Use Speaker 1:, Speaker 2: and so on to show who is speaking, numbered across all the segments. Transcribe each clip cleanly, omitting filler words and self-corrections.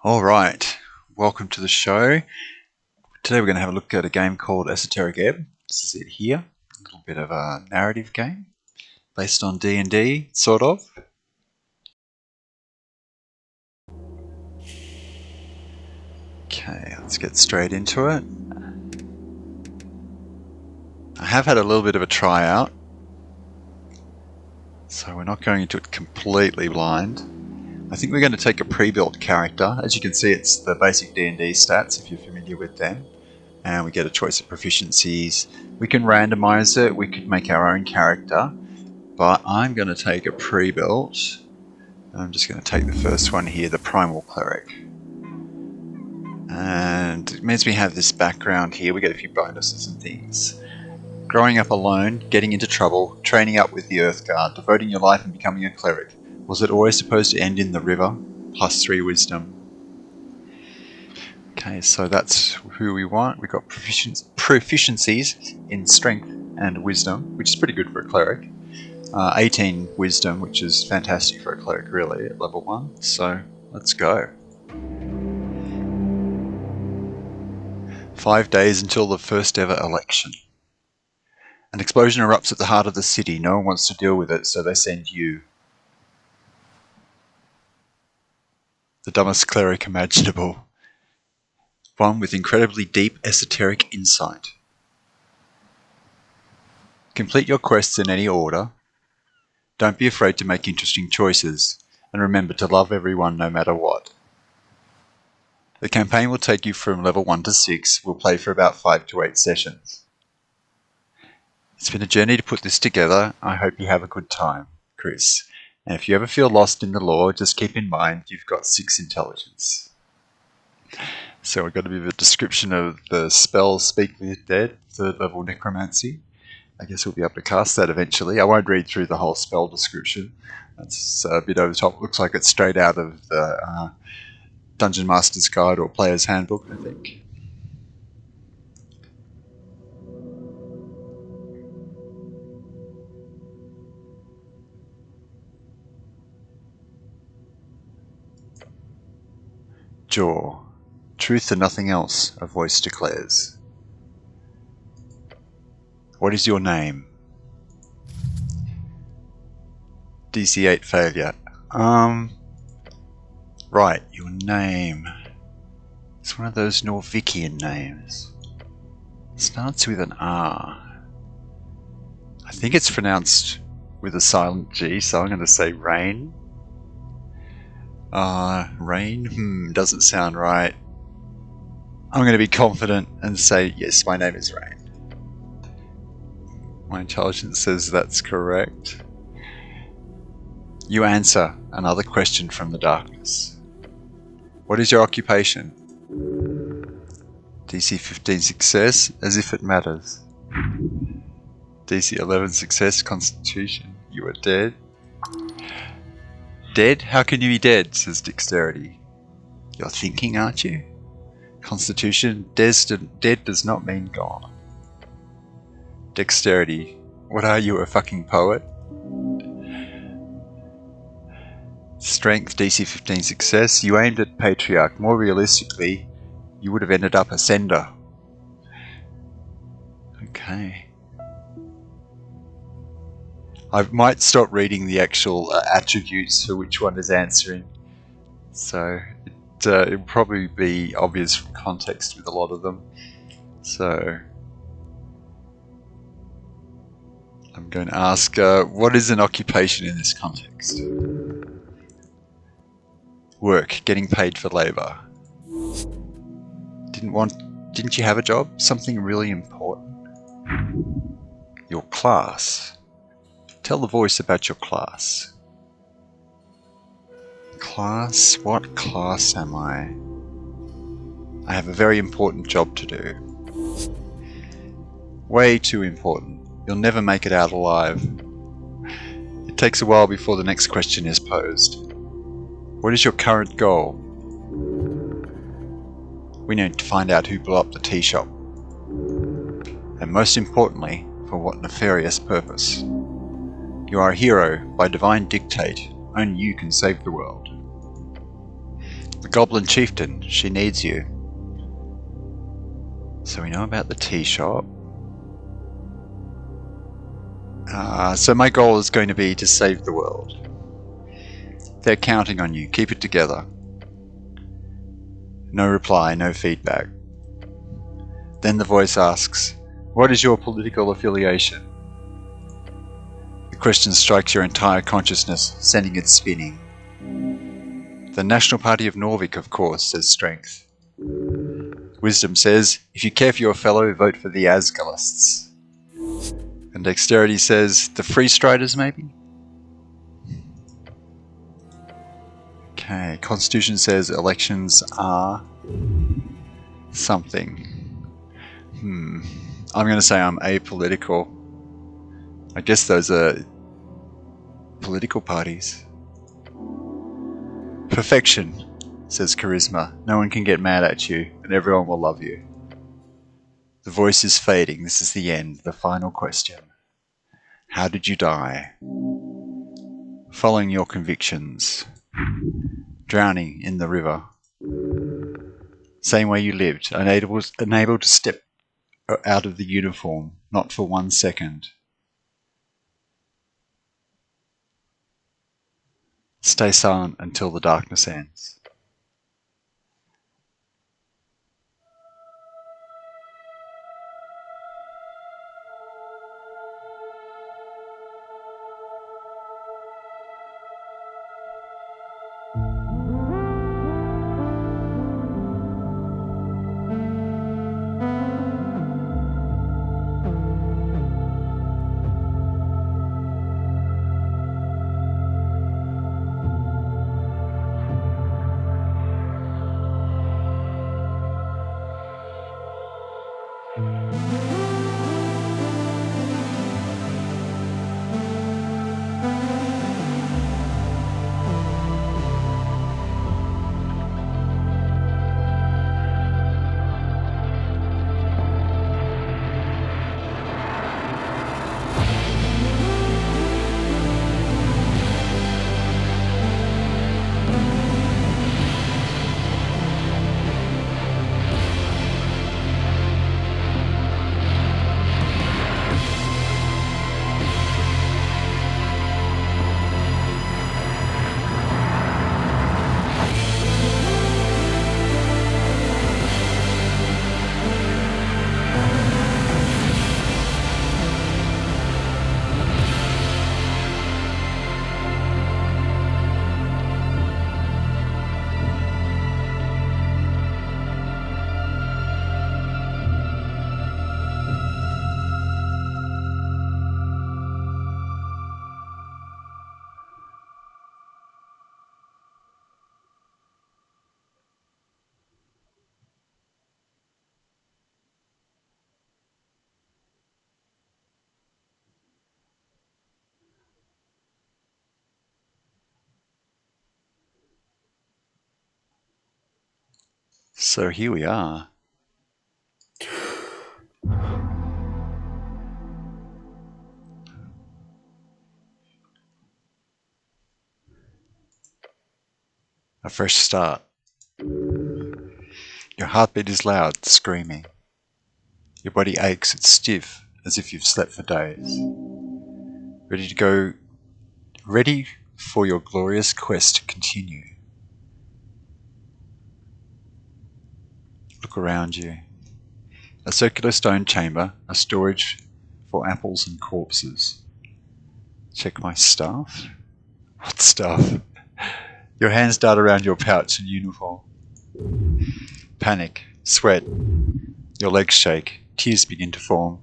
Speaker 1: Alright, welcome to the show. Today we're going to have a look at a game called Esoteric Ebb. This is it here. A little bit of a narrative game based on D&D, sort of. Okay, let's get straight into it. I have had a little bit of a tryout, so we're not going into it completely blind. I think we're going to take a pre-built character. As you can see, it's the basic D&D stats if you're familiar with them. And we get a choice of proficiencies. We can randomize it, we could make our own character, but I'm going to take a pre-built. I'm just going to take the first one here, the Primal Cleric. And it means we have this background here, we get a few bonuses and things. Growing up alone, getting into trouble, training up with the Earth Guard, devoting your life and becoming a cleric. Was it always supposed to end in the river? +3 wisdom. Okay, so that's who we want. We've got proficiencies in strength and wisdom, which is pretty good for a cleric. 18 wisdom, which is fantastic for a cleric, really, at level 1. So let's go. 5 days until the first ever election. An explosion erupts at the heart of the city. No one wants to deal with it, so they send you. The dumbest cleric imaginable. One with incredibly deep esoteric insight. Complete your quests in any order. Don't be afraid to make interesting choices, and remember to love everyone no matter what. The campaign will take you from level 1 to 6. We'll play for about 5 to 8 sessions. It's been a journey to put this together. I hope you have a good time, Chris. And if you ever feel lost in the lore, just keep in mind you've got 6 intelligence. So we've got a bit of a description of the spell Speak with Dead, 3rd level necromancy. I guess we'll be able to cast that eventually. I won't read through the whole spell description. That's a bit over the top. Looks like it's straight out of the Dungeon Master's Guide or Player's Handbook, I think. Jaw. Truth and nothing else, a voice declares. What is your name? DC 8 failure. Right, your name. It's one of those Norvikian names. It starts with an R. I think it's pronounced with a silent G, so I'm going to say Rain. Rain? Doesn't sound right. I'm going to be confident and say, yes, my name is Rain. My intelligence says that's correct. You answer another question from the darkness. What is your occupation? DC 15 success, as if it matters. DC 11 success, constitution. You are dead. Dead? How can you be dead? Says dexterity. You're thinking, aren't you? Constitution, dead does not mean gone. Dexterity, what are you, a fucking poet? Strength, DC 15 success. You aimed at Patriarch. More realistically, you would have ended up Ascender. Okay. I might stop reading the actual attributes for which one is answering. So it'll probably be obvious from context with a lot of them. So I'm going to ask, what is an occupation in this context? Work, getting paid for labour. Didn't you have a job? Something really important? Your class. Tell the voice about your class. Class? What class am I? I have a very important job to do. Way too important. You'll never make it out alive. It takes a while before the next question is posed. What is your current goal? We need to find out who blew up the tea shop. And most importantly, for what nefarious purpose. You are a hero by divine dictate. Only you can save the world. The Goblin Chieftain, she needs you. So we know about the tea shop. So my goal is going to be to save the world. They're counting on you. Keep it together. No reply, no feedback. Then the voice asks, what is your political affiliation? The question strikes your entire consciousness, sending it spinning. The National Party of Norvik, of course, says Strength. Wisdom says, if you care for your fellow, vote for the Asgalists. And Dexterity says, the Free Striders, maybe? Okay, Constitution says elections are something. I'm going to say I'm apolitical. I guess those are political parties. Perfection, says Charisma. No one can get mad at you, and everyone will love you. The voice is fading. This is the end, the final question. How did you die? Following your convictions. Drowning in the river. Same way you lived, unable to step out of the uniform, not for 1 second. Stay silent until the darkness ends. So here we are. A fresh start. Your heartbeat is loud, screaming. Your body aches, it's stiff, as if you've slept for days. Ready for your glorious quest to continue. Look around you. A circular stone chamber, a storage for apples and corpses. Check my stuff. What stuff? Your hands dart around your pouch and uniform. Panic, sweat, your legs shake, tears begin to form.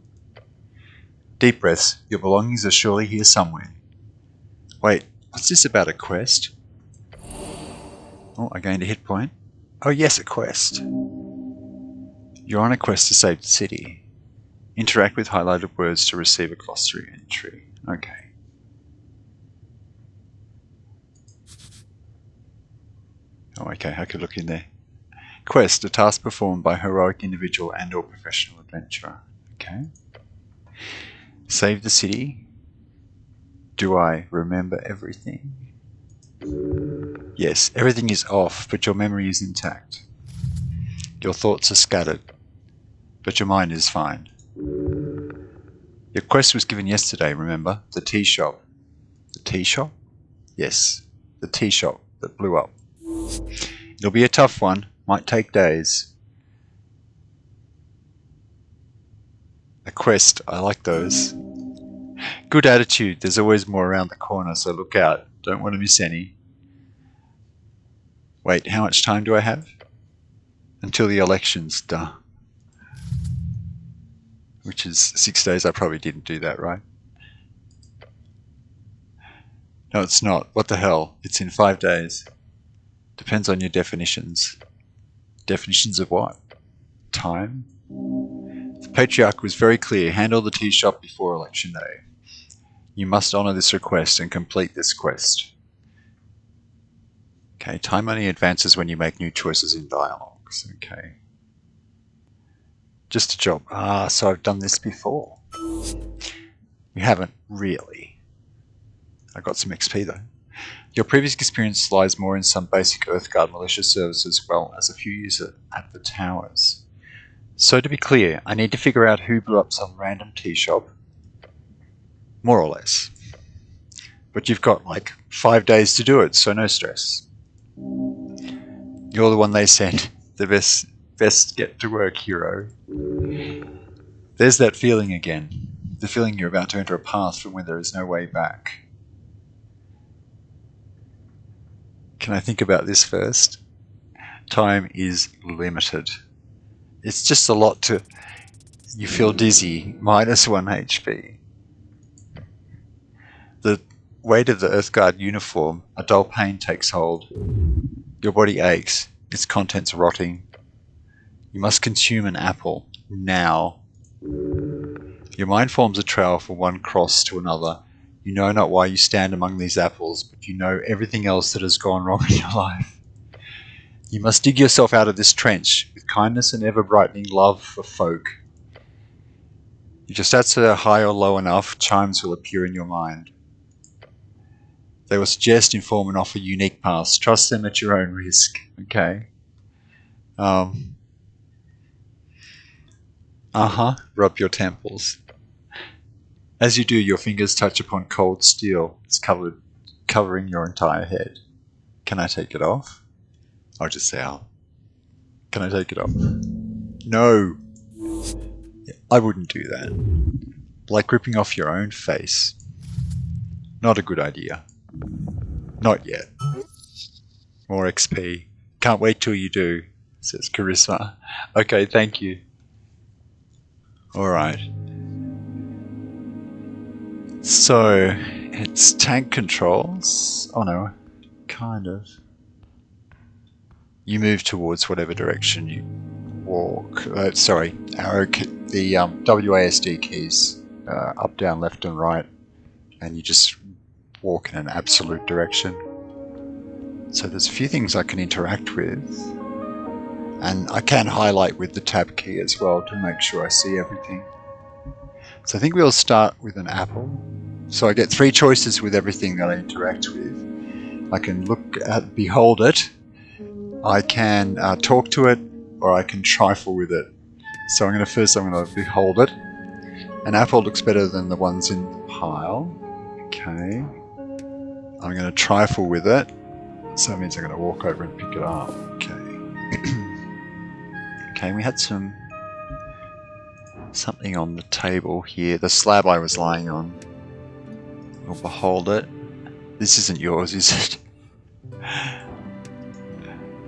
Speaker 1: Deep breaths, your belongings are surely here somewhere. Wait, what's this about a quest? Oh, I gained a hit point. Oh yes, a quest. You're on a quest to save the city. Interact with highlighted words to receive a glossary entry. Okay. Oh, okay, I could look in there. Quest, a task performed by heroic individual and or professional adventurer. Okay. Save the city. Do I remember everything? Yes, everything is off, but your memory is intact. Your thoughts are scattered, but your mind is fine. Your quest was given yesterday, remember? The tea shop. The tea shop? Yes, the tea shop that blew up. It'll be a tough one, might take days. A quest, I like those. Good attitude, there's always more around the corner, so look out. Don't want to miss any. Wait, how much time do I have? Until the elections, duh. Which is 6 days. I probably didn't do that, right? No, it's not. What the hell? It's in 5 days. Depends on your definitions. Definitions of what? Time? The patriarch was very clear. Handle the tea shop before election day. You must honour this request and complete this quest. Okay, time only advances when you make new choices in dialogues. Okay. Just a job. Ah, so I've done this before. You haven't really. I got some XP though. Your previous experience lies more in some basic Earthguard militia service as well as a few years at the towers. So to be clear, I need to figure out who blew up some random tea shop. More or less. But you've got like 5 days to do it, so no stress. You're the one they sent. The best get to work hero. There's that feeling again. The feeling you're about to enter a path from where there is no way back. Can I think about this first? Time is limited. It's just a lot to... You feel dizzy, -1 HP. The weight of the Earthguard uniform, a dull pain takes hold. Your body aches, its contents rotting. You must consume an apple, now. Your mind forms a trail from one cross to another. You know not why you stand among these apples, but you know everything else that has gone wrong in your life. You must dig yourself out of this trench with kindness and ever-brightening love for folk. You just answer high or low enough, chimes will appear in your mind. They will suggest, inform, and offer unique paths. Trust them at your own risk. Okay. Rub your temples. As you do, your fingers touch upon cold steel. It's covering your entire head. Can I take it off? I'll just say, can I take it off? No. I wouldn't do that. Like ripping off your own face. Not a good idea. Not yet. More XP. Can't wait till you do, says Charisma. Okay, thank you. Alright. So, it's tank controls. Oh no, kind of. You move towards whatever direction you walk. Arrow key, the WASD keys, up, down, left and right, and you just walk in an absolute direction. So there's a few things I can interact with, and I can highlight with the tab key as well to make sure I see everything. So I think we'll start with an apple. So I get 3 choices with everything that I interact with. I can look at, behold it, I can talk to it, or I can trifle with it. So I'm going to behold it. An apple looks better than the ones in the pile. Okay. I'm going to trifle with it. So that means I'm going to walk over and pick it up. Okay. Okay, we had something on the table here. The slab I was lying on. We'll behold it. This isn't yours, is it?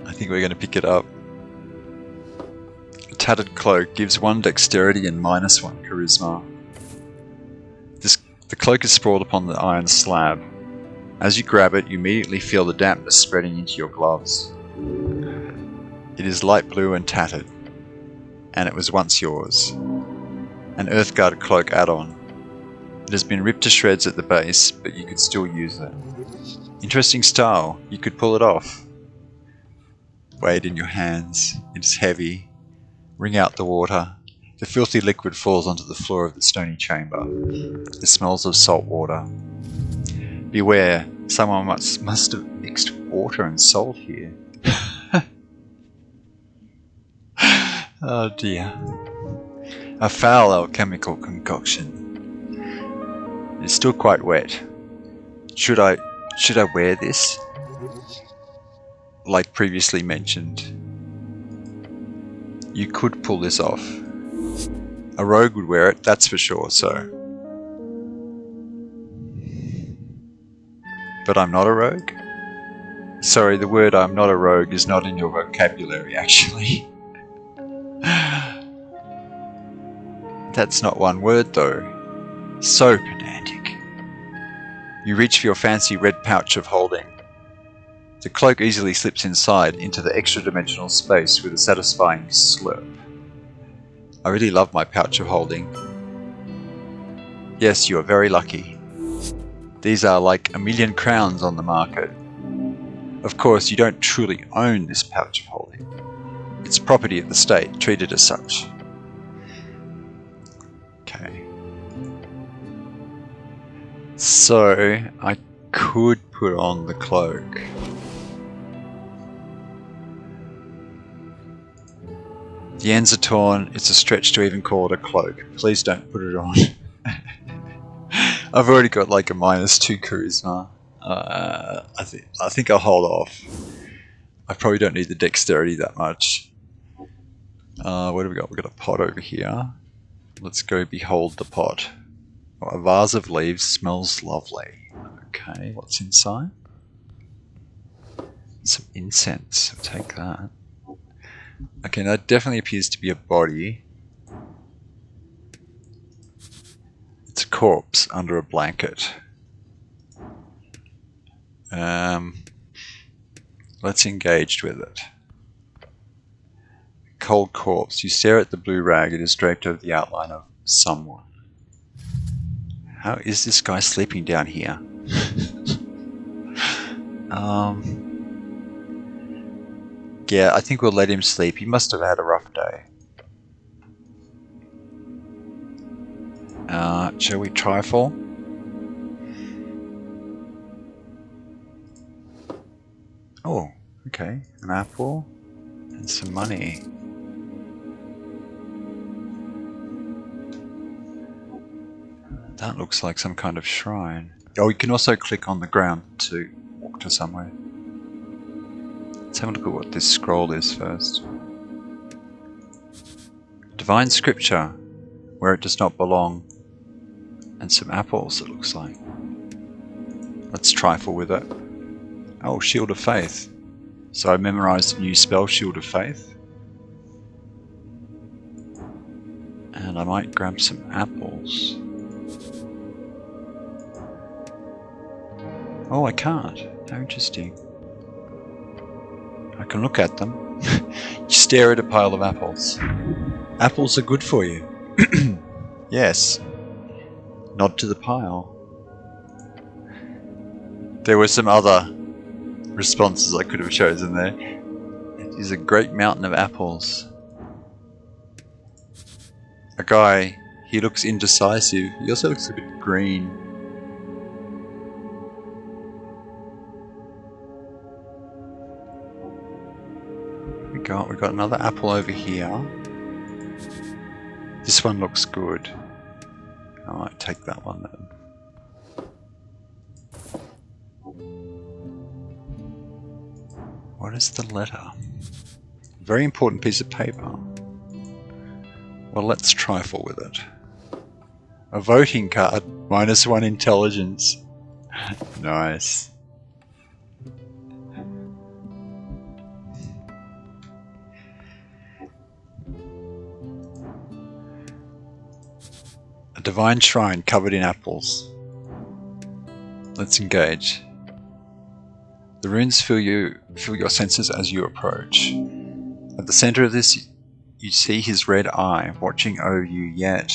Speaker 1: I think we're going to pick it up. A tattered cloak gives 1 dexterity and -1 charisma. The cloak is sprawled upon the iron slab. As you grab it, you immediately feel the dampness spreading into your gloves. It is light blue and tattered, and it was once yours. An Earthguard cloak add-on. It has been ripped to shreds at the base, but you could still use it. Interesting style, you could pull it off. Weigh it in your hands, it is heavy. Wring out the water. The filthy liquid falls onto the floor of the stony chamber. It smells of salt water. Beware, someone must have mixed water and salt here. Oh dear. A foul alchemical concoction. It's still quite wet. Should I wear this? Like previously mentioned. You could pull this off. A rogue would wear it, that's for sure, so. But I'm not a rogue? Sorry, the word I'm not a rogue is not in your vocabulary, actually. That's not one word, though. So pedantic. You reach for your fancy red pouch of holding. The cloak easily slips inside into the extra-dimensional space with a satisfying slurp. I really love my pouch of holding. Yes, you are very lucky. These are like 1,000,000 crowns on the market. Of course, you don't truly own this pouch of holding. It's property of the state, treated as such. Okay. So, I could put on the cloak. The ends are torn, it's a stretch to even call it a cloak. Please don't put it on. I've already got like a -2 charisma. I think I'll hold off. I probably don't need the dexterity that much. What do we got? We've got a pot over here. Let's go behold the pot. Oh, a vase of leaves smells lovely. Okay, what's inside? Some incense. I'll take that. Okay, that definitely appears to be a body. It's a corpse under a blanket. Let's engage with it. Cold corpse. You stare at the blue rag. It is draped over the outline of someone. How is this guy sleeping down here? Yeah, I think we'll let him sleep. He must have had a rough day. Shall we trifle? Oh, okay. An apple and some money. That looks like some kind of shrine. Oh, you can also click on the ground to walk to somewhere. Let's have a look at what this scroll is first. Divine scripture, where it does not belong. And some apples, it looks like. Let's trifle with it. Oh, Shield of Faith. So I memorized a new spell, Shield of Faith. And I might grab some apples. Oh, I can't. How interesting. I can look at them. You stare at a pile of apples. Apples are good for you. Yes. Nod to the pile. There were some other responses I could have chosen there. It is a great mountain of apples. A guy, he looks indecisive. He also looks a bit green. We got another apple over here. This one looks good. I might take that one then. What is the letter? Very important piece of paper. Well, let's trifle with it. A voting card, -1 intelligence. Nice. A divine shrine covered in apples. Let's engage. The runes fill your senses as you approach. At the center of this, you see his red eye watching over you yet.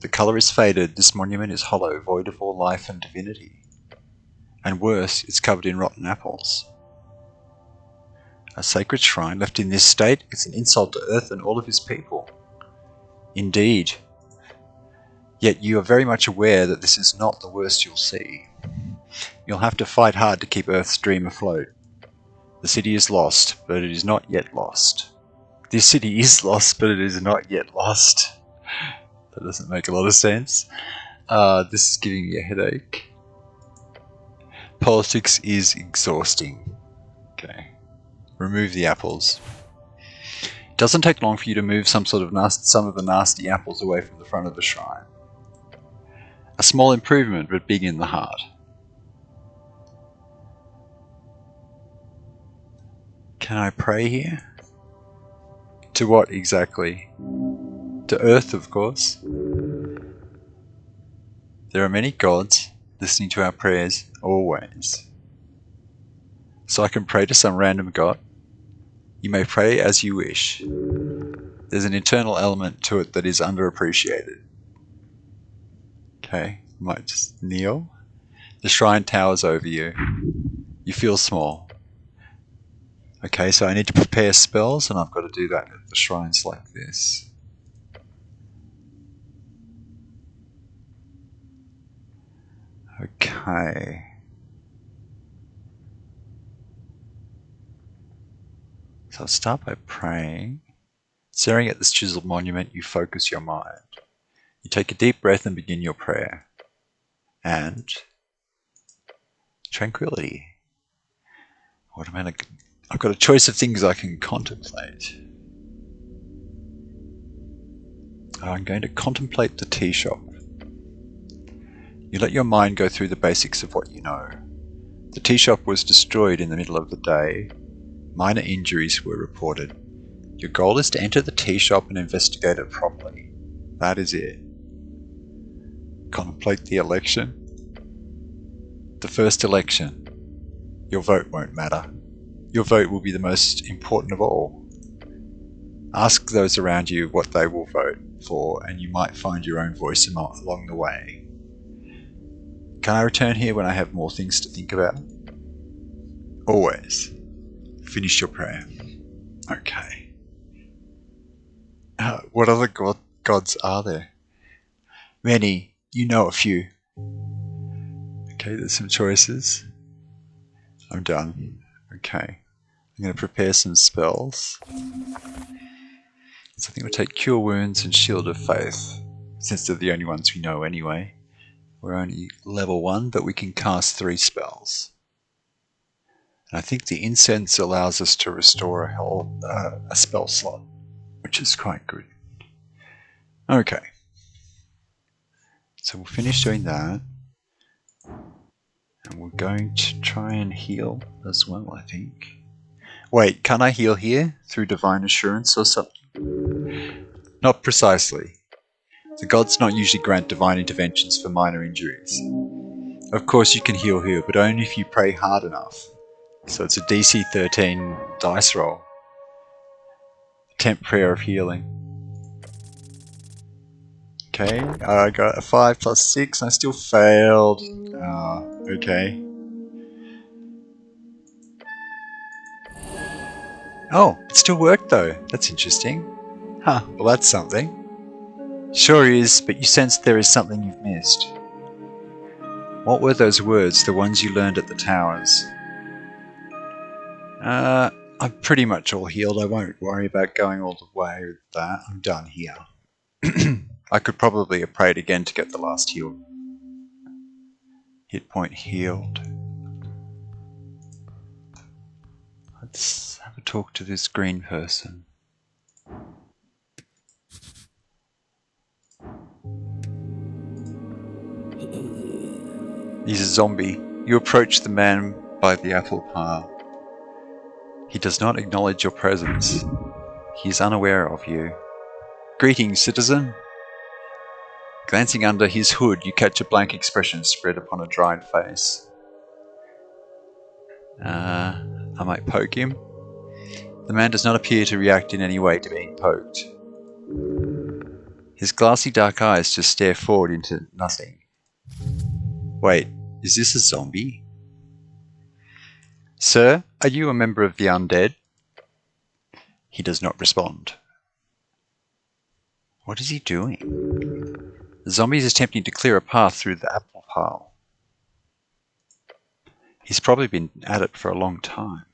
Speaker 1: The color is faded, this monument is hollow, void of all life and divinity. And worse, it's covered in rotten apples. A sacred shrine left in this state is an insult to Earth and all of his people. Indeed. Yet you are very much aware that this is not the worst you'll see. You'll have to fight hard to keep Earth's dream afloat. The city is lost, but it is not yet lost. This city is lost, but it is not yet lost. That doesn't make a lot of sense. This is giving me a headache. Politics is exhausting. Okay. Remove the apples. It doesn't take long for you to move some of the nasty apples away from the front of the shrine. A small improvement, but big in the heart. Can I pray here? To what exactly? To Earth, of course. There are many gods listening to our prayers, always. So I can pray to some random god? You may pray as you wish. There's an internal element to it that is underappreciated. Okay, might just kneel. The shrine towers over you. You feel small. Okay, so I need to prepare spells, and I've got to do that at the shrines like this. Okay. So I'll start by praying. Staring at this chiseled monument, you focus your mind. You take a deep breath and begin your prayer. And tranquility. I've got a choice of things I can contemplate. I'm going to contemplate the tea shop. You let your mind go through the basics of what you know. The tea shop was destroyed in the middle of the day. Minor injuries were reported. Your goal is to enter the tea shop and investigate it properly. That is it. Contemplate the election. The first election. Your vote won't matter. Your vote will be the most important of all. Ask those around you what they will vote for, and you might find your own voice along the way. Can I return here when I have more things to think about? Always. Finish your prayer. Okay. What other gods are there? Many. You know a few. Okay, there's some choices. I'm done. Okay. I'm going to prepare some spells. So I think we'll take Cure Wounds and Shield of Faith, since they're the only ones we know anyway. We're only level 1, but we can cast 3 spells. And I think the incense allows us to restore a spell slot, which is quite good. Okay. So we'll finish doing that. And we're going to try and heal as well, I think. Wait, can I heal here through Divine Assurance or something? Not precisely. The gods not usually grant divine interventions for minor injuries. Of course you can heal here, but only if you pray hard enough. So it's a DC 13 dice roll. Attempt prayer of healing. Okay, I got a 5 plus 6 and I still failed. Okay. Oh, it still worked though. That's interesting. Huh, well that's something. Sure is, but you sense there is something you've missed. What were those words, the ones you learned at the towers? I'm pretty much all healed. I won't worry about going all the way with that. I'm done here. I could probably have prayed again to get the last heal. Hit point healed. Let's have a talk to this green person. He's a zombie. You approach the man by the apple pile. He does not acknowledge your presence. He is unaware of you. Greetings, citizen. Glancing under his hood, you catch a blank expression spread upon a dried face. I might poke him. The man does not appear to react in any way to being poked. His glassy dark eyes just stare forward into nothing. Wait, is this a zombie? Sir, are you a member of the undead? He does not respond. What is he doing? The zombie is attempting to clear a path through the apple pile. He's probably been at it for a long time.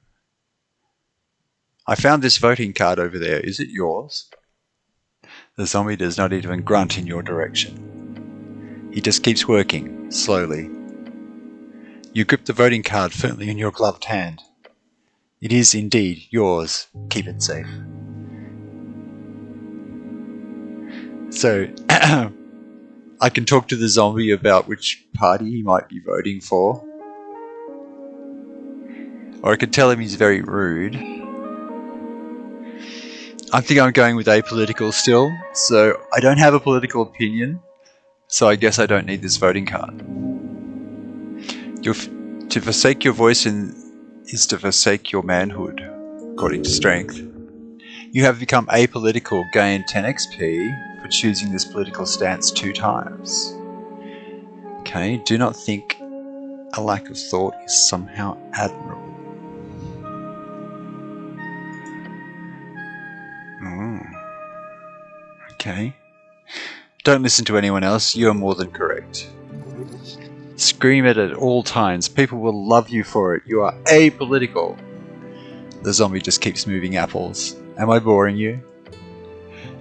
Speaker 1: I found this voting card over there. Is it yours? The zombie does not even grunt in your direction. He just keeps working, slowly. You grip the voting card firmly in your gloved hand. It is indeed yours. Keep it safe. So, I can talk to the zombie about which party he might be voting for. Or I could tell him he's very rude. I think I'm going with apolitical still, so I don't have a political opinion, so I guess I don't need this voting card. To forsake your voice is to forsake your manhood, according to strength. You have become apolitical, gain 10 XP for choosing this political stance 2 times. Okay, do not think a lack of thought is somehow admirable. Okay. Don't listen to anyone else, you are more than correct. Scream it at all times, people will love you for it, you are apolitical. The zombie just keeps moving apples. Am I boring you?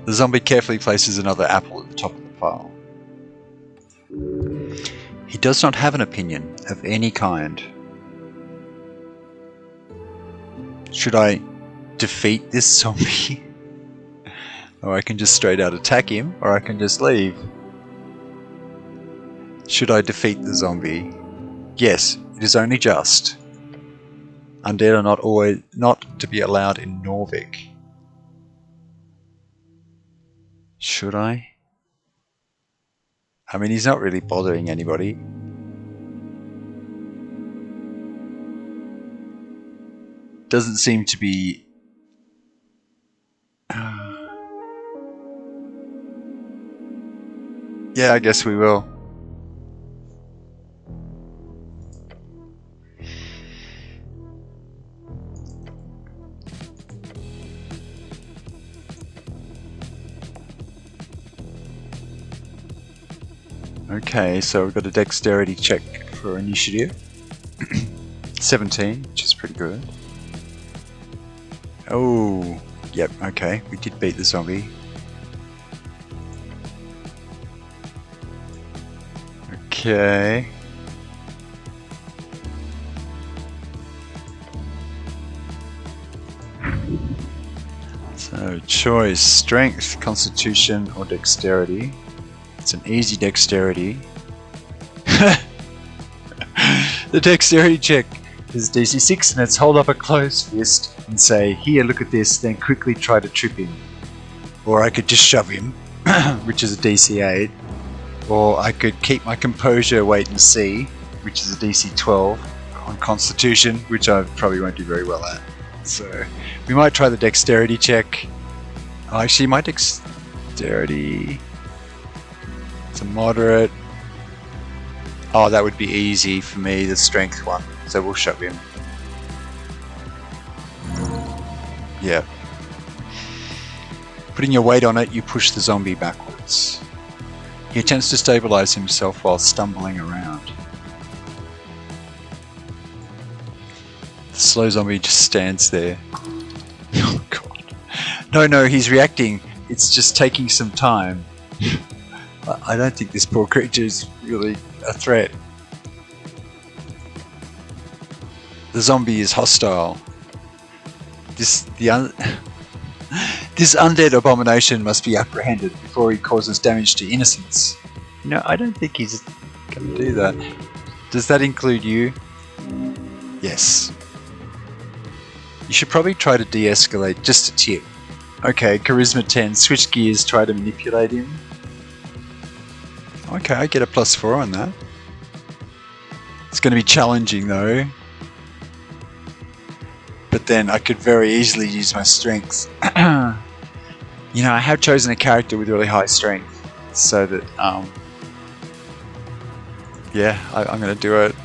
Speaker 1: The zombie carefully places another apple at the top of the pile. He does not have an opinion of any kind. Should I defeat this zombie? Or I can just straight out attack him, or I can just leave. Should I defeat the zombie? Yes, it is only just. Undead are not to be allowed in Norvik. Should I? I mean, he's not really bothering anybody. Doesn't seem to be... Yeah, I guess we will. Okay, so we've got a dexterity check for initiative. 17, which is pretty good. Oh, yep, okay, we did beat the zombie. Okay. So, choice, strength, constitution, or dexterity. It's an easy dexterity. The dexterity check is DC 6 and it's hold up a closed fist and say, here, look at this, then quickly try to trip him. Or I could just shove him, which is a DC 8. Or I could keep my composure, wait and see, which is a DC 12 on constitution, which I probably won't do very well at. So we might try the dexterity check. Oh, actually, my dexterity... It's a moderate. Oh, that would be easy for me, the strength one. So we'll shove him. Yeah. Putting your weight on it, you push the zombie backwards. He attempts to stabilize himself while stumbling around. The slow zombie just stands there. Oh god. No, he's reacting. It's just taking some time. I don't think this poor creature is really a threat. The zombie is hostile. This undead abomination must be apprehended before he causes damage to innocents. No, I don't think he's going to do that. Does that include you? Yes. You should probably try to de-escalate, just a tip. Okay, charisma 10, switch gears, try to manipulate him. Okay, I get a +4 on that. It's going to be challenging though. But then I could very easily use my strength. You know, I have chosen a character with really high strength. So that, yeah, I'm going to do it.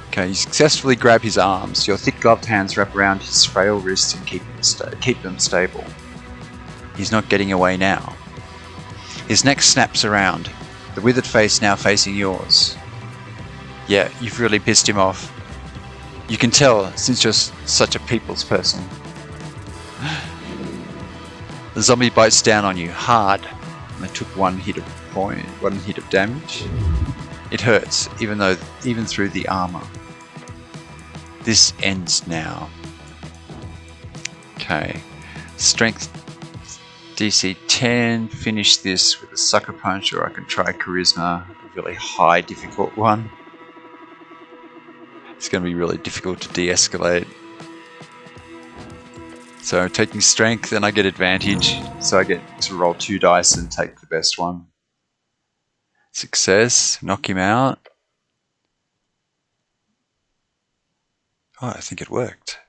Speaker 1: Okay, you successfully grab his arms. Your thick gloved hands wrap around his frail wrists and keep them stable. He's not getting away now. His neck snaps around, the withered face now facing yours. Yeah, you've really pissed him off. You can tell since you're such a people's person. The zombie bites down on you hard, and they took one hit of damage. It hurts, even through the armor. This ends now. Okay, strength DC 10. Finish this with a sucker punch, or I can try charisma, a really high difficult one. It's going to be really difficult to de-escalate. So taking strength, and I get advantage, so I get to roll 2 dice and take the best one. Success, knock him out. Oh, I think it worked.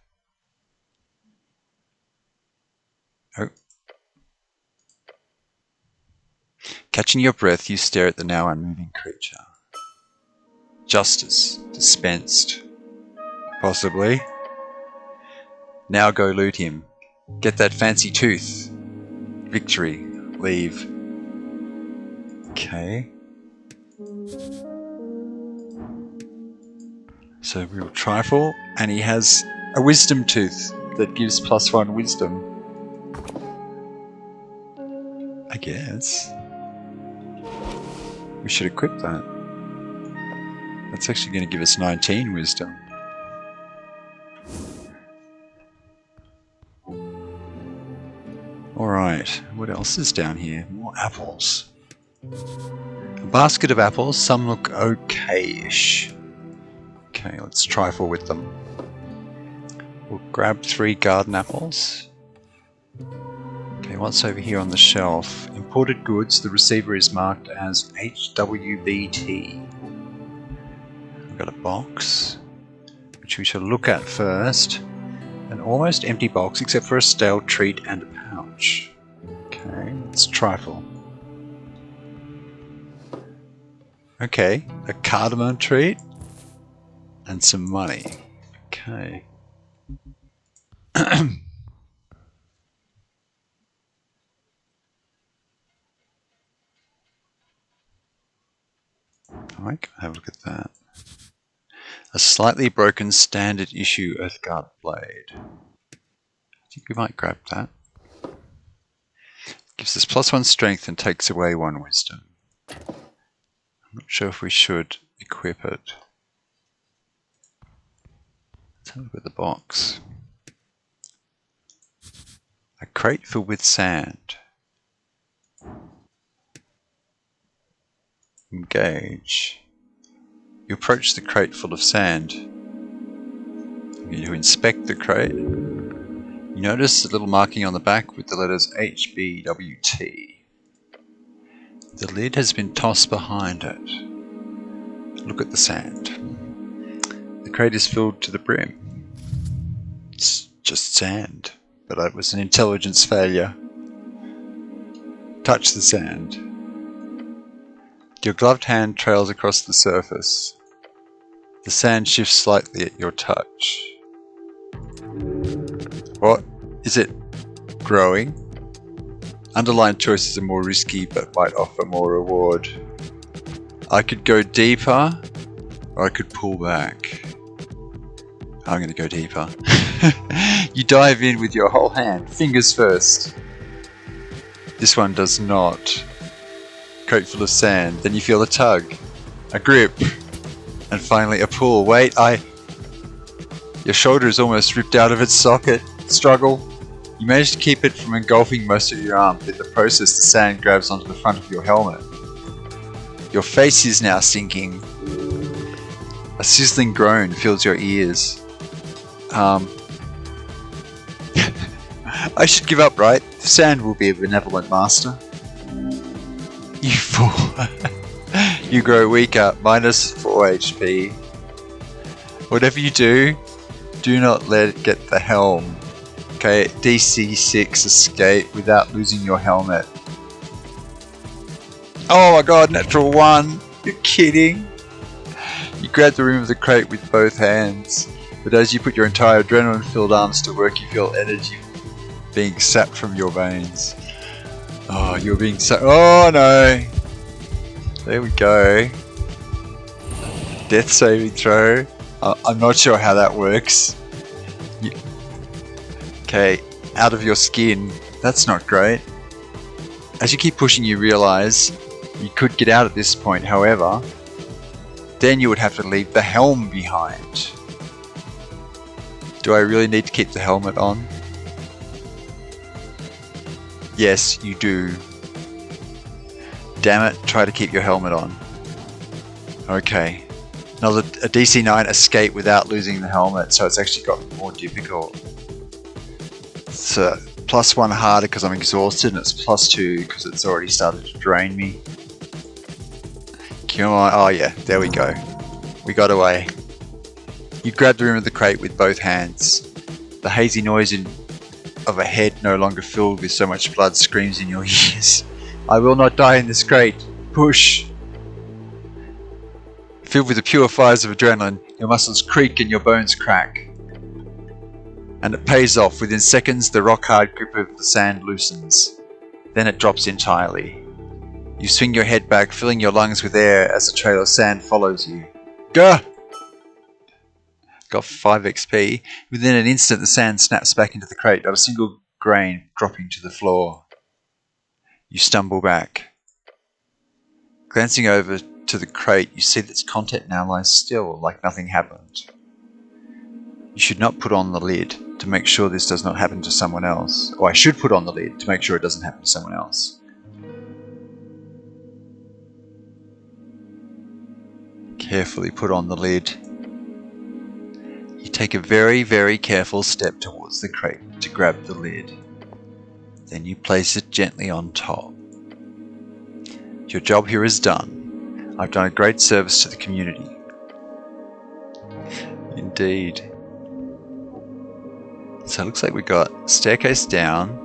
Speaker 1: Oh. Catching your breath, you stare at the now unmoving creature. Justice dispensed. Possibly. Now go loot him. Get that fancy tooth. Victory. Leave. Okay. So real trifle, and he has a wisdom tooth that gives +1 wisdom. I guess. We should equip that. That's actually going to give us 19 wisdom. Alright, what else is down here? More apples. A basket of apples, some look okay-ish. Okay, let's trifle with them. We'll grab 3 garden apples. Okay, what's over here on the shelf? Imported goods, the receiver is marked as HWBT. We've got a box, which we shall look at first. An almost empty box except for a stale treat and a pouch. Okay, let's trifle. Okay, a cardamom treat and some money. Okay. I might have a look at that. A slightly broken standard issue Earthguard blade. I think we might grab that. Gives us +1 strength and takes away 1 wisdom. I'm not sure if we should equip it. Let's have a look at the box. A crate filled with sand. Engage. You approach the crate full of sand. You need to inspect the crate. You notice a little marking on the back with the letters HBWT. The lid has been tossed behind it. Look at the sand. The crate is filled to the brim. It's just sand, but it was an intelligence failure. Touch the sand. Your gloved hand trails across the surface. The sand shifts slightly at your touch. What? Is it growing? Underlined choices are more risky but might offer more reward. I could go deeper, or I could pull back. I'm going to go deeper. You dive in with your whole hand, fingers first. This one does not. Crate full of sand. Then you feel a tug, a grip, and finally a pull. Wait, your shoulder is almost ripped out of its socket. Struggle. You manage to keep it from engulfing most of your arm, but in the process the sand grabs onto the front of your helmet. Your face is now sinking. A sizzling groan fills your ears. I should give up, right? The sand will be a benevolent master. You fool. You grow weaker, -4 HP. Whatever you do, do not let it get the helm. Okay, DC 6 escape without losing your helmet. Oh my god, natural 1! You're kidding? You grab the rim of the crate with both hands, but as you put your entire adrenaline-filled arms to work, you feel energy being sapped from your veins. Oh, you're being oh no! There we go. Death saving throw. I'm not sure how that works. Okay, out of your skin. That's not great. As you keep pushing, you realise you could get out at this point. However, then you would have to leave the helm behind. Do I really need to keep the helmet on? Yes, you do. Damn it, try to keep your helmet on. Okay. Another a DC 9 escape without losing the helmet, so it's actually got more difficult. It's +1 harder because I'm exhausted, and it's +2 because it's already started to drain me. Come on, oh yeah, there we go. We got away. You grab the rim of the crate with both hands. The hazy noise of a head no longer filled with so much blood screams in your ears. I will not die in this crate. Push. Filled with the pure fires of adrenaline, your muscles creak and your bones crack. And it pays off. Within seconds, the rock-hard grip of the sand loosens. Then it drops entirely. You swing your head back, filling your lungs with air as a trail of sand follows you. Gah! Got 5 XP. Within an instant, the sand snaps back into the crate, not a single grain dropping to the floor. You stumble back. Glancing over to the crate, you see that its content now lies still, like nothing happened. You should not put on the lid to make sure this does not happen to someone else. Or I should put on the lid to make sure it doesn't happen to someone else. Carefully put on the lid. You take a very, very careful step towards the crate to grab the lid. Then you place it gently on top. Your job here is done. I've done a great service to the community. Indeed. So it looks like we've got a staircase down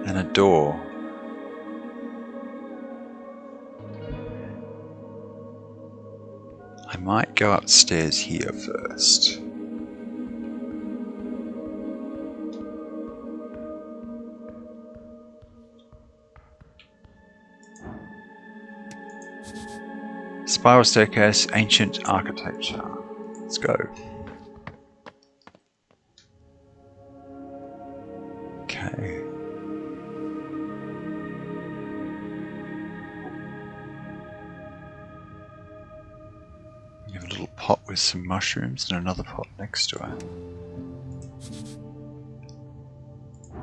Speaker 1: and a door. I might go upstairs here first. Spiral staircase, ancient architecture. Let's go. Okay. You have a little pot with some mushrooms and another pot next to it. I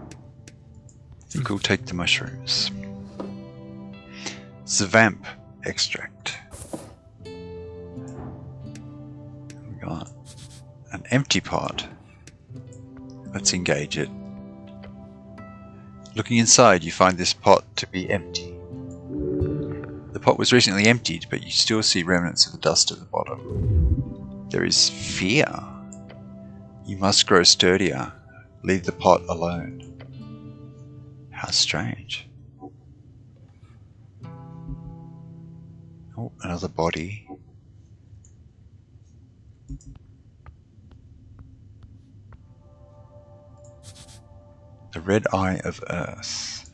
Speaker 1: think we'll take the mushrooms. Zavamp extract. We got an empty pot. Let's engage it. Looking inside, you find this pot to be empty. The pot was recently emptied, but you still see remnants of the dust at the bottom. There is fear. You must grow sturdier. Leave the pot alone. How strange. Oh, another body. The red eye of Earth.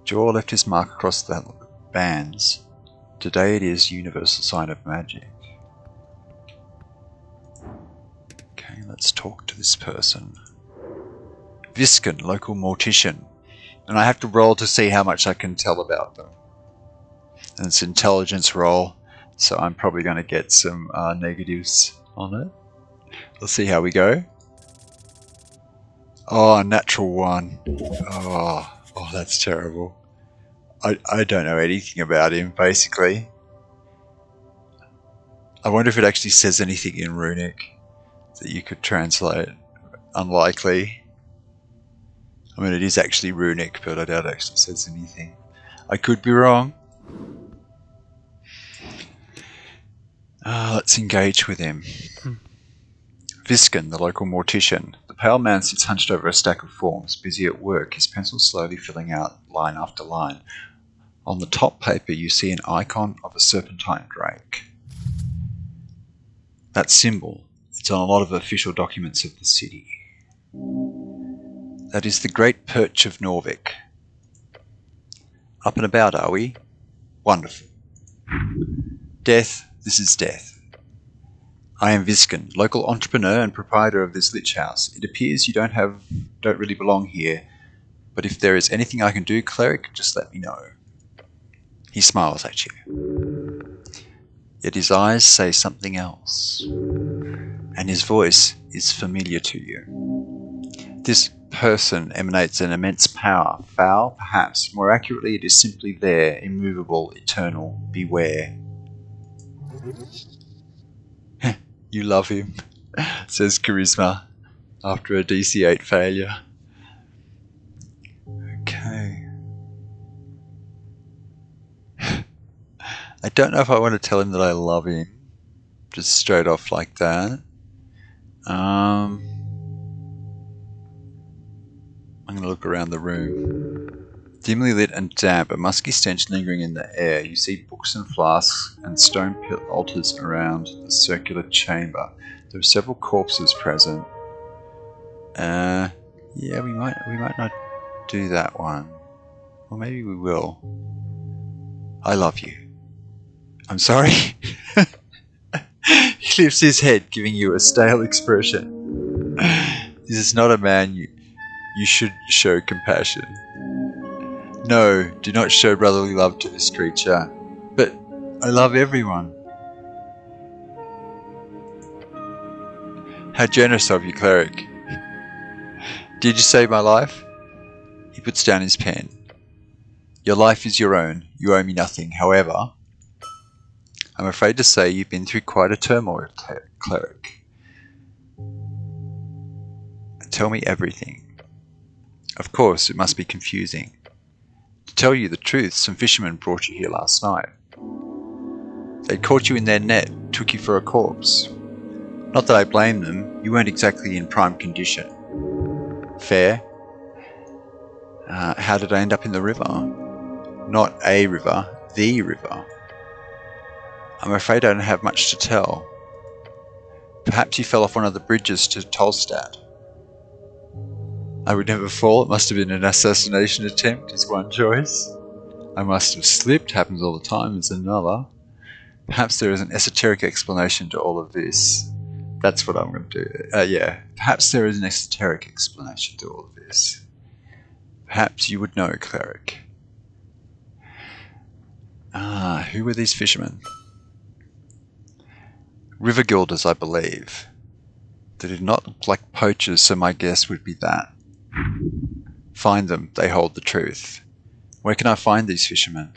Speaker 1: Jaw left his mark across the bands. Today it is universal sign of magic. Okay, let's talk to this person. Viscon, local mortician. And I have to roll to see how much I can tell about them. And it's an intelligence roll, so I'm probably going to get some negatives on it. Let's see how we go. Oh, natural 1. Oh, that's terrible. I don't know anything about him, basically. I wonder if it actually says anything in Runic that you could translate. Unlikely. I mean, it is actually Runic, but I doubt it actually says anything. I could be wrong. Let's engage with him. Viscon, the local mortician. The pale man sits hunched over a stack of forms, busy at work, his pencil slowly filling out line after line. On the top paper, you see an icon of a serpentine drake. That symbol, it's on a lot of official documents of the city. That is the Great Perch of Norvik. Up and about, are we? Wonderful. Death, this is death. I am Visken, local entrepreneur and proprietor of this lich house. It appears you don't really belong here, but if there is anything I can do, cleric, just let me know. He smiles at you. Yet his eyes say something else, and his voice is familiar to you. This person emanates an immense power, foul, perhaps. More accurately, it is simply there, immovable, eternal. Beware. You love him, says Charisma, after a DC 8 failure. Okay. I don't know if I want to tell him that I love him, just straight off like that. I'm going to look around the room. Dimly lit and damp, a musky stench lingering in the air. You see books and flasks and stone altars around the circular chamber. There are several corpses present. Yeah, we might not do that one. Or maybe we will. I love you. I'm sorry. He lifts his head, giving you a stale expression. This is not a man you should show compassion. No, do not show brotherly love to this creature. But I love everyone. How generous of you, cleric. Did you save my life? He puts down his pen. Your life is your own. You owe me nothing. However, I'm afraid to say you've been through quite a turmoil, cleric. Tell me everything. Of course, it must be confusing. To tell you the truth, some fishermen brought you here last night. They'd caught you in their net, took you for a corpse. Not that I blame them, you weren't exactly in prime condition. Fair? How did I end up in the river? Not a river, the river. I'm afraid I don't have much to tell. Perhaps you fell off one of the bridges to Tolstad. I would never fall, it must have been an assassination attempt, is one choice. I must have slipped, happens all the time, is another. Perhaps there is an esoteric explanation to all of this. That's what I'm going to do. Yeah, perhaps there is an esoteric explanation to all of this. Perhaps you would know, cleric. Who were these fishermen? River guilders, I believe. They did not look like poachers, so my guess would be that. Find them, they hold the truth. Where can I find these fishermen?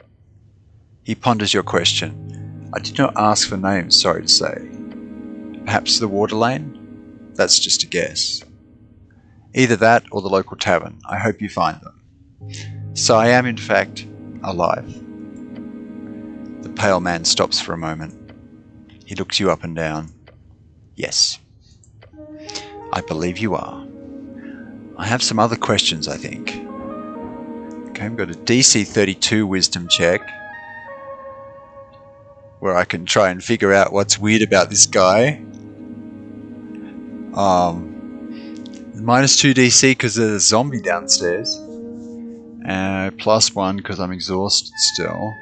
Speaker 1: He ponders your question. I did not ask for names, sorry to say. Perhaps the water lane? That's just a guess. Either that or the local tavern. I hope you find them. So I am, in fact, alive. The pale man stops for a moment. He looks you up and down. Yes. I believe you are. I have some other questions, I think. Okay, I've got a DC 32 wisdom check, where I can try and figure out what's weird about this guy. -2 DC because there's a zombie downstairs. +1 because I'm exhausted still.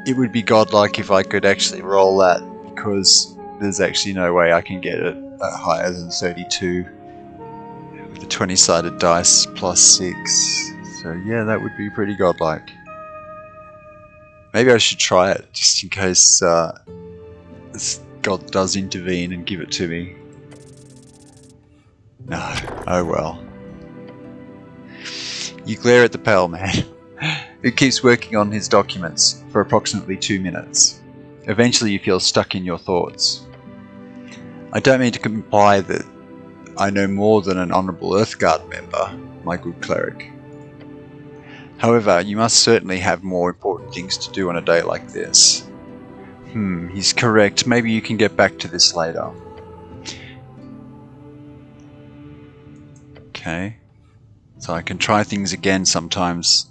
Speaker 1: It would be godlike if I could actually roll that, because there's actually no way I can get it higher than 32 with a 20-sided dice +6. So yeah, that would be pretty godlike. Maybe I should try it just in case this god does intervene and give it to me. No, oh well. You glare at the pale man, who keeps working on his documents for approximately 2 minutes. Eventually you feel stuck in your thoughts. I don't mean to imply that I know more than an Honourable Earthguard member, my good cleric. However, you must certainly have more important things to do on a day like this. He's correct. Maybe you can get back to this later. Okay. So I can try things again sometimes.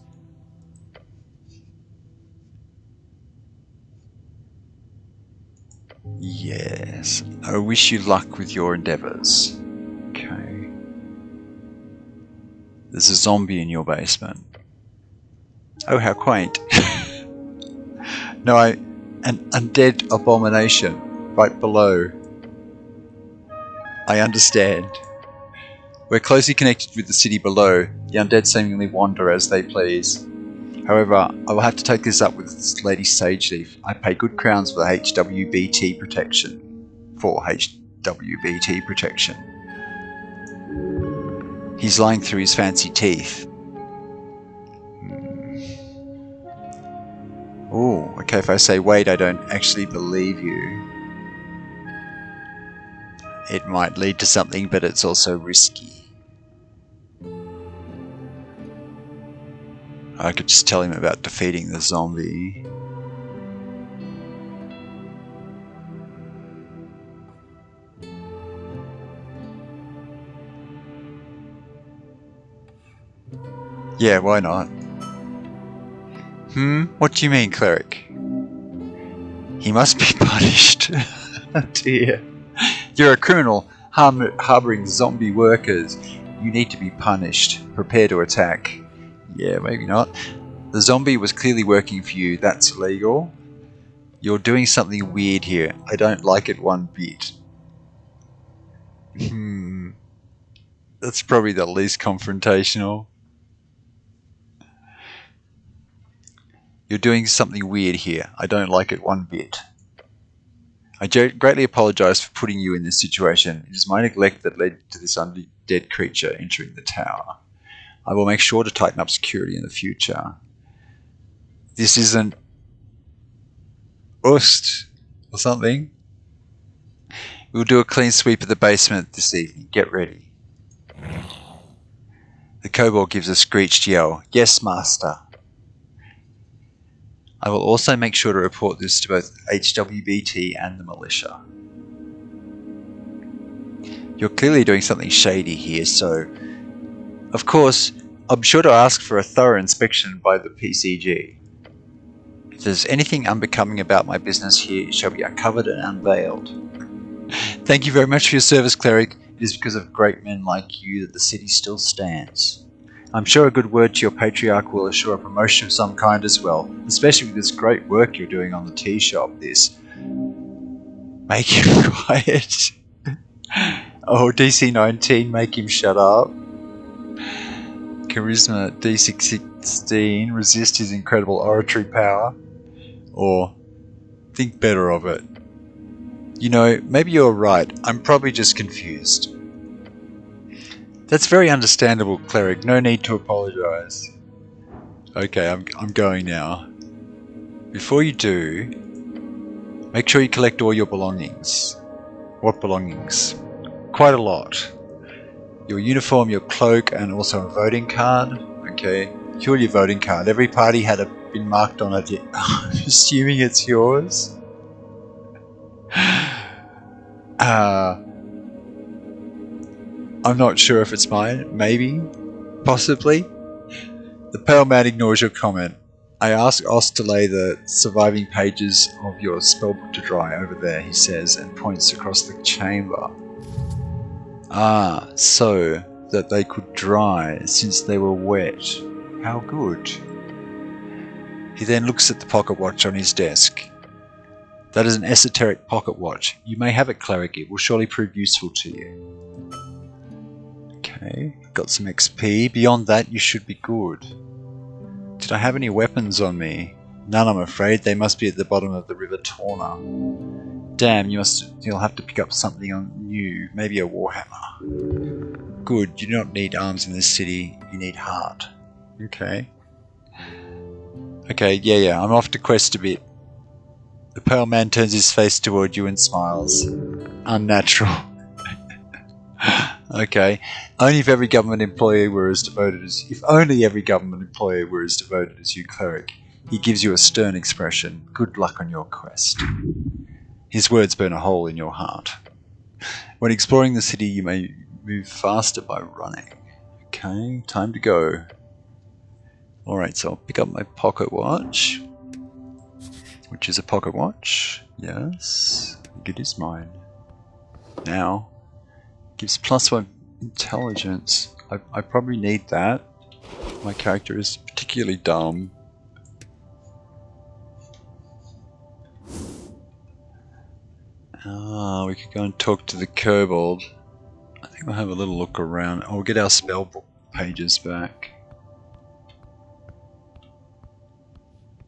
Speaker 1: Yes. I wish you luck with your endeavours. Okay. There's a zombie in your basement. Oh, how quaint. No, an undead abomination. right below. I understand. We're closely connected with the city below. The undead seemingly wander as they please. However, I will have to take this up with Lady Sageleaf. I pay good crowns for HWBT protection. He's lying through his fancy teeth. Oh, okay, if I say wait, I don't actually believe you. It might lead to something, but it's also risky. I could just tell him about defeating the zombie. Yeah, why not? What do you mean, cleric? He must be punished. Oh dear. You're a criminal harboring zombie workers. You need to be punished. Prepare to attack. Yeah, maybe not. The zombie was clearly working for you. That's illegal. You're doing something weird here. I don't like it one bit. That's probably the least confrontational. You're doing something weird here. I don't like it one bit. I greatly apologize for putting you in this situation. It is my neglect that led to this undead creature entering the tower. I will make sure to tighten up security in the future. This isn't Ust or something. We'll do a clean sweep of the basement this evening. Get ready. The kobold gives a screeched yell. Yes, master. I will also make sure to report this to both HWBT and the militia. You're clearly doing something shady here, so... Of course, I'm sure to ask for a thorough inspection by the PCG. If there's anything unbecoming about my business here, it shall be uncovered and unveiled. Thank you very much for your service, cleric. It is because of great men like you that the city still stands. I'm sure a good word to your patriarch will assure a promotion of some kind as well, especially with this great work you're doing on the tea shop. Make him quiet. Oh, DC 19, make him shut up. Charisma DC 16, resist his incredible oratory power. Or think better of it. You know, maybe you're right. I'm probably just confused. That's very understandable, cleric. No need to apologize. Okay, I'm going now. Before you do, make sure you collect all your belongings. What belongings? Quite a lot. Your uniform, your cloak, and also a voting card. Okay, kill your voting card. Every party had been marked on it. I'm assuming it's yours. I'm not sure if it's mine. Maybe. Possibly. The pale man ignores your comment. I ask Oz to lay the surviving pages of your spellbook to dry over there, he says, and points across the chamber. Ah, so that they could dry since they were wet. How good. He then looks at the pocket watch on his desk. That is an esoteric pocket watch. You may have it, cleric. It will surely prove useful to you. Okay, got some XP. Beyond that, you should be good. Did I have any weapons on me? None, I'm afraid. They must be at the bottom of the River Torna. Damn, you'll have to pick up something new. Maybe a warhammer. Good, you do not need arms in this city. You need heart. Okay. Okay, yeah, I'm off to quest a bit. The pale man turns his face toward you and smiles. Unnatural. Okay. Only if every government employee were as devoted as you, cleric. He gives you a stern expression. Good luck on your quest. His words burn a hole in your heart. When exploring the city, you may move faster by running. Okay, time to go. Alright, so I'll pick up my pocket watch. Which is a pocket watch. Yes, I think it is mine. Now, gives +1 intelligence. I probably need that. My character is particularly dumb. we could go and talk to the kobold. I think we'll have a little look around. We'll get our spellbook pages back.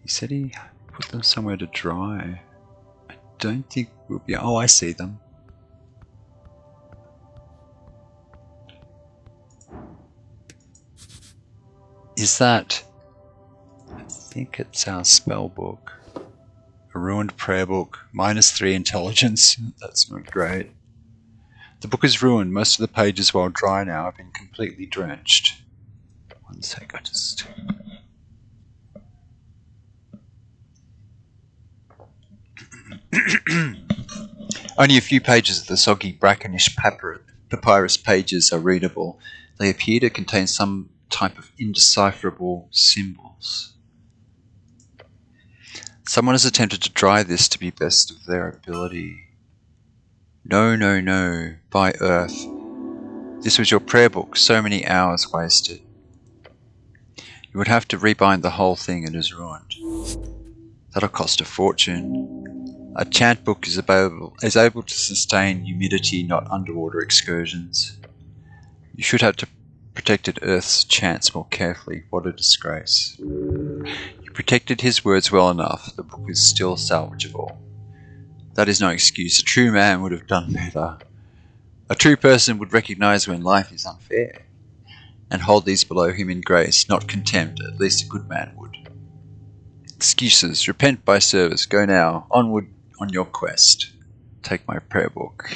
Speaker 1: He said he put them somewhere to dry. I don't think we'll be... Oh, I see them. Is that... I think it's our spellbook. A ruined prayer book. -3 intelligence. That's not great. The book is ruined. Most of the pages, while dry now, have been completely drenched. One sec, I just... Only a few pages of the soggy, brackenish papyrus pages are readable. They appear to contain some type of indecipherable symbols. Someone has attempted to dry this to be best of their ability. No, no, no, by Earth. This was your prayer book, so many hours wasted. You would have to rebind the whole thing, it is ruined. That'll cost a fortune. A chant book is able to sustain humidity, not underwater excursions. You should have protected Earth's chants more carefully. What a disgrace. You protected his words well enough. The book is still salvageable. That is no excuse. A true man would have done better. A true person would recognize when life is unfair and hold these below him in grace, not contempt. At least a good man would. Excuses. Repent by service. Go now. Onward on your quest. Take my prayer book.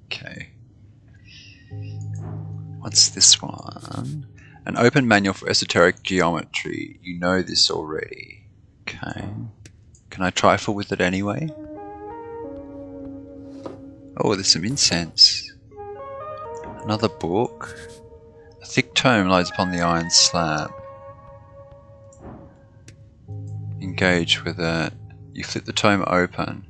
Speaker 1: Okay. What's this one? An open manual for esoteric geometry. You know this already. Okay. Can I trifle with it anyway? Oh, there's some incense. Another book. A thick tome lies upon the iron slab. Engage with it. You flip the tome open.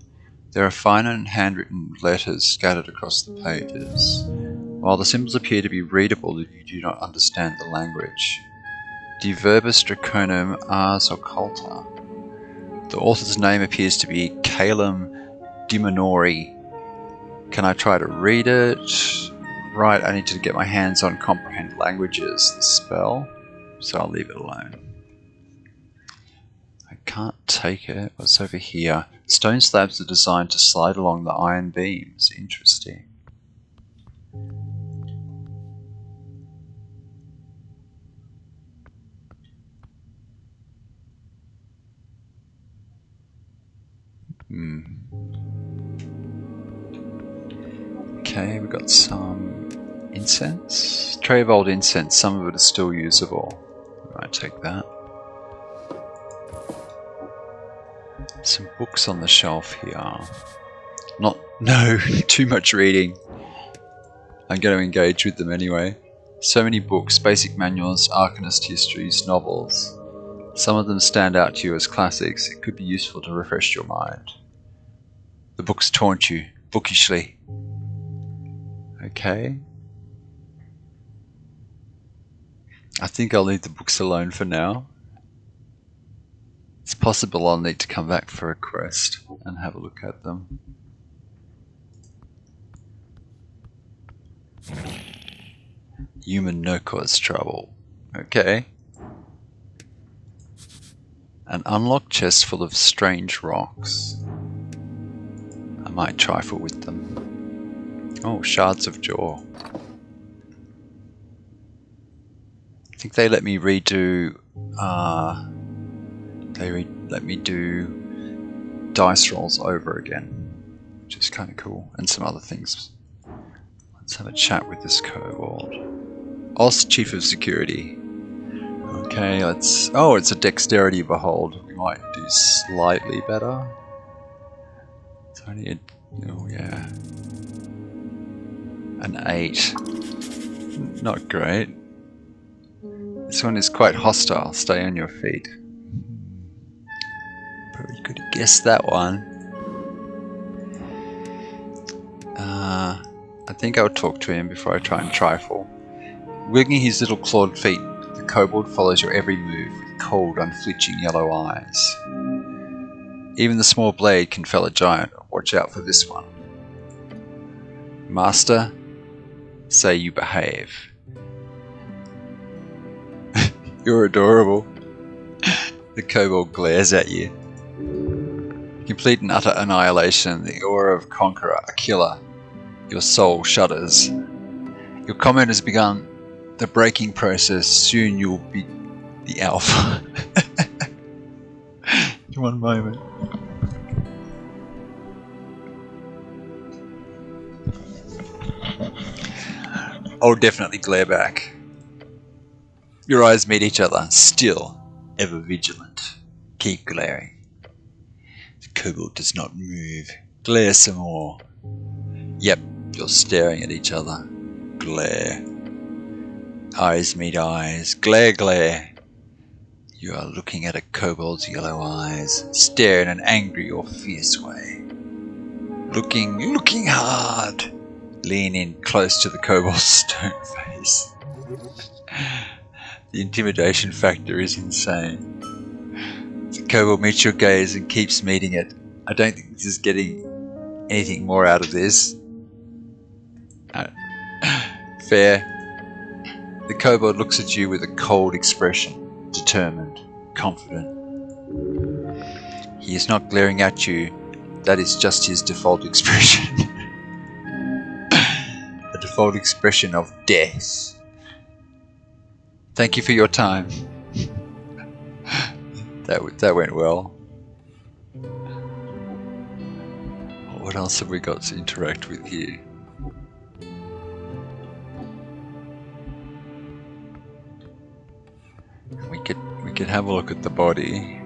Speaker 1: There are fine and handwritten letters scattered across the pages. While the symbols appear to be readable, you do not understand the language. De verbis draconum ars occulta. The author's name appears to be Calum Diminori. Can I try to read it? Right, I need to get my hands on comprehend languages, the spell, so I'll leave it alone. I can't take it. What's over here? Stone slabs are designed to slide along the iron beams. Interesting. Okay, we've got some incense. Tray of old incense. Some of it is still usable. I might take that. Some books on the shelf here. No, too much reading. I'm going to engage with them anyway. So many books, basic manuals, arcanist histories, novels. Some of them stand out to you as classics. It could be useful to refresh your mind. The books taunt you, bookishly. Okay. I think I'll leave the books alone for now. It's possible I'll need to come back for a quest and have a look at them. Human no cause trouble. Okay. An unlocked chest full of strange rocks. I might trifle with them. Oh, shards of jaw. I think they let me redo. Let me do dice rolls over again, which is kind of cool, and some other things. Let's have a chat with this kobold. Ost, Chief of Security. Okay, let's... Oh, it's a dexterity behold. We might do slightly better. It's only a... Oh, yeah. An 8. Not great. This one is quite hostile. Stay on your feet. Probably could have guessed that one. I think I'll talk to him before I try and trifle. Wiggling his little clawed feet, the kobold follows your every move with cold, unflinching yellow eyes. Even the small blade can fell a giant. Watch out for this one. Master, say you behave. You're adorable. The kobold glares at you. Complete and utter annihilation, the aura of conqueror, a killer. Your soul shudders. Your comment has begun the breaking process. Soon you'll be the alpha. One moment. I'll definitely glare back. Your eyes meet each other, still, ever vigilant. Keep glaring. The kobold does not move. Glare some more. Yep, you're staring at each other. Glare. Eyes meet eyes. Glare, glare. You are looking at a kobold's yellow eyes. Stare in an angry or fierce way. Looking hard. Lean in close to the kobold's stone face. The intimidation factor is insane. The kobold meets your gaze and keeps meeting it. I don't think this is getting anything more out of this. Fair. The kobold looks at you with a cold expression, determined, confident. He is not glaring at you, that is just his default expression. A default expression of death. Thank you for your time. That went well. What else have we got to interact with here? We could have a look at the body.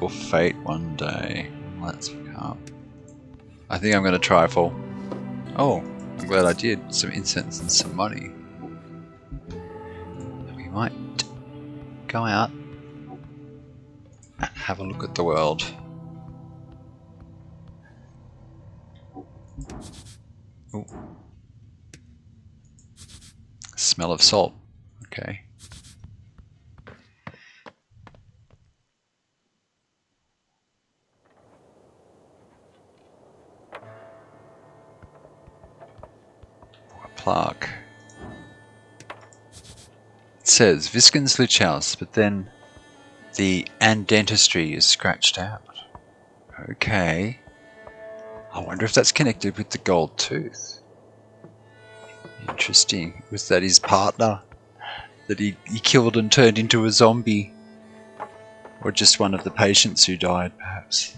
Speaker 1: Your fate one day. Let's come. I think I'm going to trifle. Oh, I'm glad I did. Some incense and some money. We might go out and have a look at the world. Ooh. Smell of salt. Okay. A plaque. It says Viscon's Lich House, but then the "and dentistry" is scratched out. Okay. I wonder if that's connected with the gold tooth. Interesting. Was that his partner that he killed and turned into a zombie? Or just one of the patients who died, perhaps?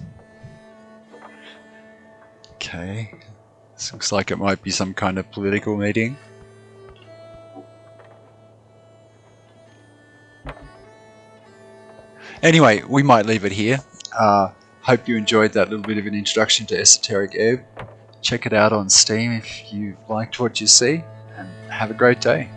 Speaker 1: Okay. This looks like it might be some kind of political meeting. Anyway, we might leave it here. Hope you enjoyed that little bit of an introduction to Esoteric Ebb. Check it out on Steam if you liked what you see, and have a great day.